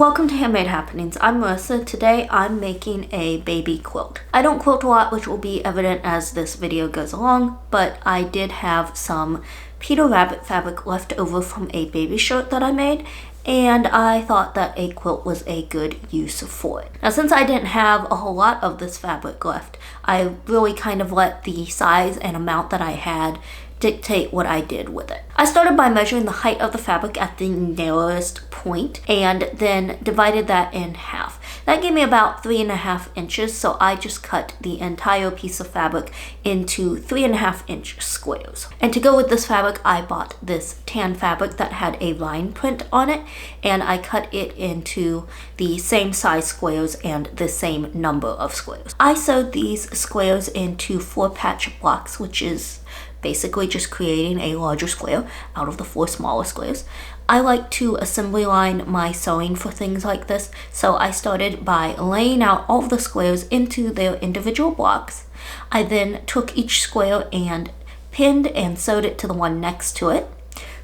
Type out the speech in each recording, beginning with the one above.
Welcome to Handmade Happenings. I'm Marissa. Today I'm making a baby quilt. I don't quilt a lot, which will be evident as this video goes along, but I did have some Peter Rabbit fabric left over from a baby shirt that I made, and I thought that a quilt was a good use for it. Now, since I didn't have a whole lot of this fabric left, I really kind of let the size and amount that I had dictate what I did with it. I started by measuring the height of the fabric at the narrowest point and then divided that in half. That gave me about 3.5 inches, so I just cut the entire piece of fabric into 3.5-inch squares. And to go with this fabric, I bought this tan fabric that had a line print on it, and I cut it into the same size squares and the same number of squares. I sewed these squares into 4-patch blocks, which is basically just creating a larger square out of the 4 smaller squares. I like to assembly line my sewing for things like this, so I started by laying out all of the squares into their individual blocks. I then took each square and pinned and sewed it to the one next to it,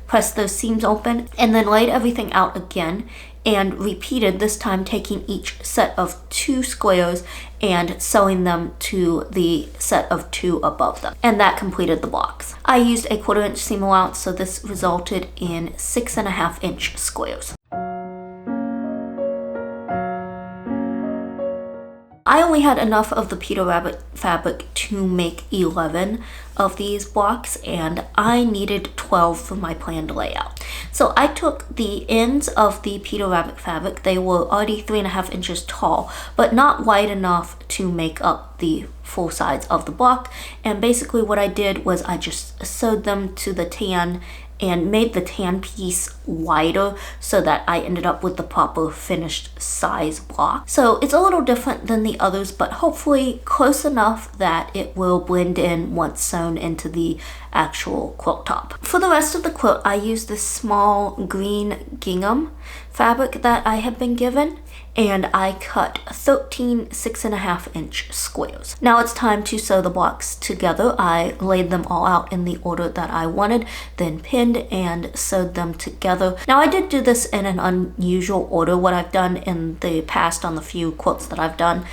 pressed those seams open, and then laid everything out again and repeated, this time taking each set of 2 squares and sewing them to the set of 2 above them. And that completed the blocks. I used a 1/4-inch seam allowance, so this resulted in 6.5-inch squares. I only had enough of the Peter Rabbit fabric to make 11 of these blocks, and I needed 12 for my planned layout. So I took the ends of the Peter Rabbit fabric. They were already 3.5 inches tall, but not wide enough to make up the full size of the block. And basically what I did was I just sewed them to the tan and made the tan piece wider so that I ended up with the proper finished size block. So it's a little different than the others, but hopefully close enough that it will blend in once sewn into the actual quilt top. For the rest of the quilt, I used this small green gingham fabric that I had been given, and I cut 13 6.5-inch squares. Now it's time to sew the blocks together. I laid them all out in the order that I wanted, then pinned and sewed them together. Now I did do this in an unusual order. What I've done in the past on the few quilts that I've done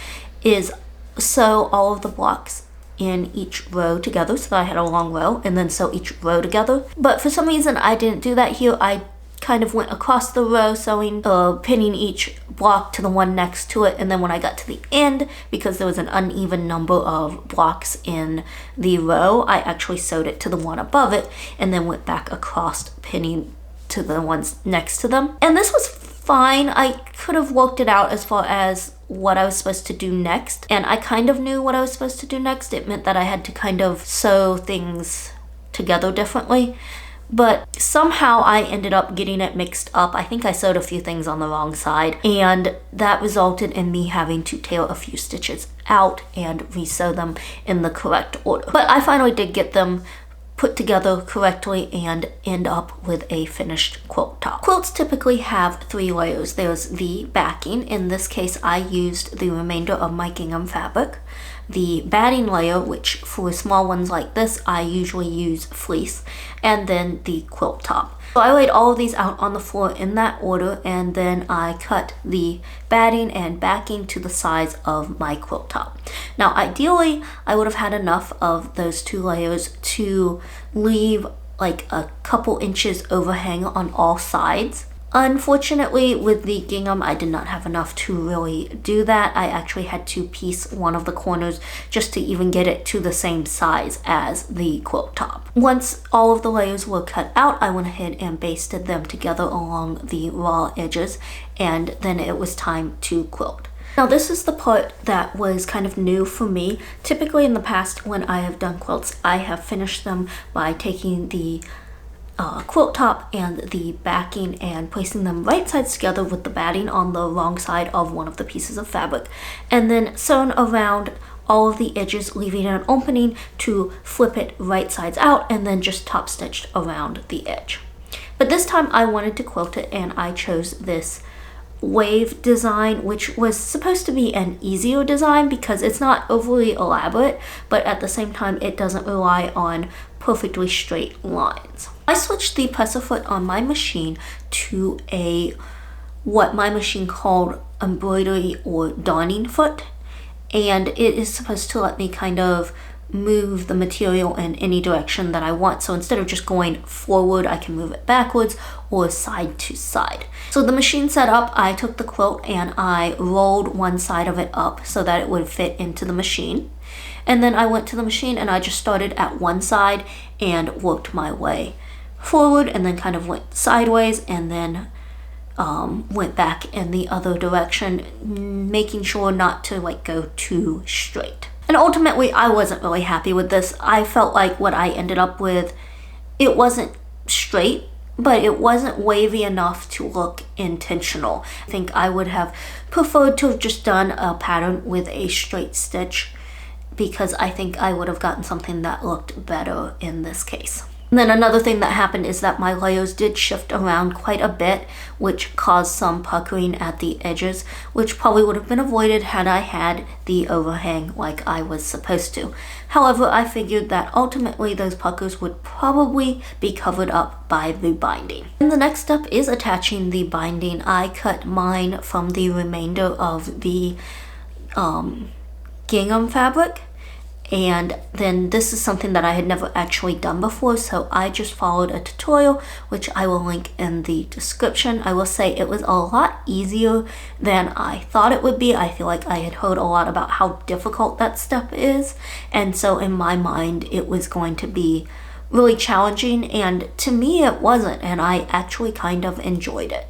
is sew all of the blocks in each row together, so that I had a long row, and then sew each row together. But for some reason I didn't do that here. I kind of went across the row sewing, pinning each block to the one next to it, and then when I got to the end, because there was an uneven number of blocks in the row, I actually sewed it to the one above it and then went back across, pinning to the ones next to them. And this was fine. I could have worked it out as far as what I was supposed to do next, and I kind of knew what I was supposed to do next. It meant that I had to kind of sew things together differently. But somehow I ended up getting it mixed up. I think I sewed a few things on the wrong side, and that resulted in me having to tear a few stitches out and re-sew them in the correct order. But I finally did get them put together correctly and end up with a finished quilt top. Quilts typically have 3 layers. There's the backing. In this case, I used the remainder of my gingham fabric. The batting layer, which for small ones like this, I usually use fleece, and then the quilt top. So I laid all of these out on the floor in that order, and then I cut the batting and backing to the size of my quilt top. Now ideally, I would have had enough of those 2 layers to leave like a couple inches overhang on all sides. Unfortunately, with the gingham, I did not have enough to really do that. I actually had to piece one of the corners just to even get it to the same size as the quilt top. Once all of the layers were cut out, I went ahead and basted them together along the raw edges, and then it was time to quilt. Now this is the part that was kind of new for me. Typically in the past when I have done quilts, I have finished them by taking the quilt top and the backing and placing them right sides together with the batting on the wrong side of one of the pieces of fabric, and then sewn around all of the edges, leaving an opening to flip it right sides out, and then just top stitched around the edge. But this time I wanted to quilt it, and I chose this wave design, which was supposed to be an easier design because it's not overly elaborate, but at the same time it doesn't rely on perfectly straight lines. I switched the presser foot on my machine to a what my machine called embroidery or darning foot, and it is supposed to let me kind of move the material in any direction that I want. So instead of just going forward, I can move it backwards or side to side. So the machine set up, I took the quilt and I rolled one side of it up so that it would fit into the machine. And then I went to the machine and I just started at one side and worked my way forward, and then kind of went sideways, and then went back in the other direction, making sure not to like go too straight. And ultimately, I wasn't really happy with this. I felt like what I ended up with, it wasn't straight, but it wasn't wavy enough to look intentional. I think I would have preferred to have just done a pattern with a straight stitch, because I think I would have gotten something that looked better in this case. And then another thing that happened is that my layers did shift around quite a bit, which caused some puckering at the edges, which probably would have been avoided had I had the overhang like I was supposed to. However, I figured that ultimately those puckers would probably be covered up by the binding. And the next step is attaching the binding. I cut mine from the remainder of the gingham fabric. And then this is something that I had never actually done before, so I just followed a tutorial, which I will link in the description. I will say it was a lot easier than I thought it would be. I feel like I had heard a lot about how difficult that step is, and so in my mind it was going to be really challenging, and to me it wasn't, and I actually kind of enjoyed it.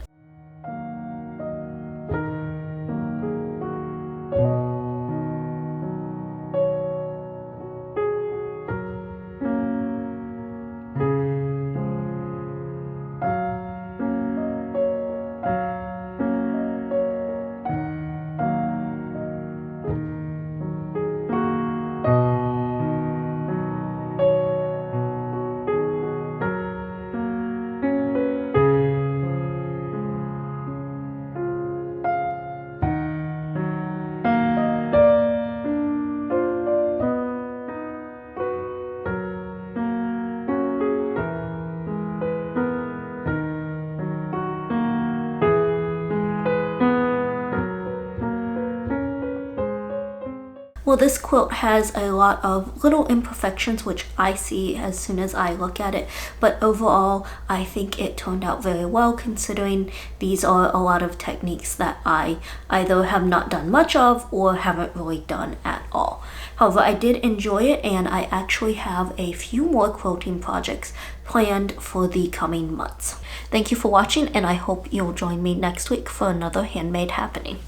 Well, this quilt has a lot of little imperfections, which I see as soon as I look at it, but overall I think it turned out very well, considering these are a lot of techniques that I either have not done much of or haven't really done at all. However, I did enjoy it, and I actually have a few more quilting projects planned for the coming months. Thank you for watching, and I hope you'll join me next week for another handmade happening.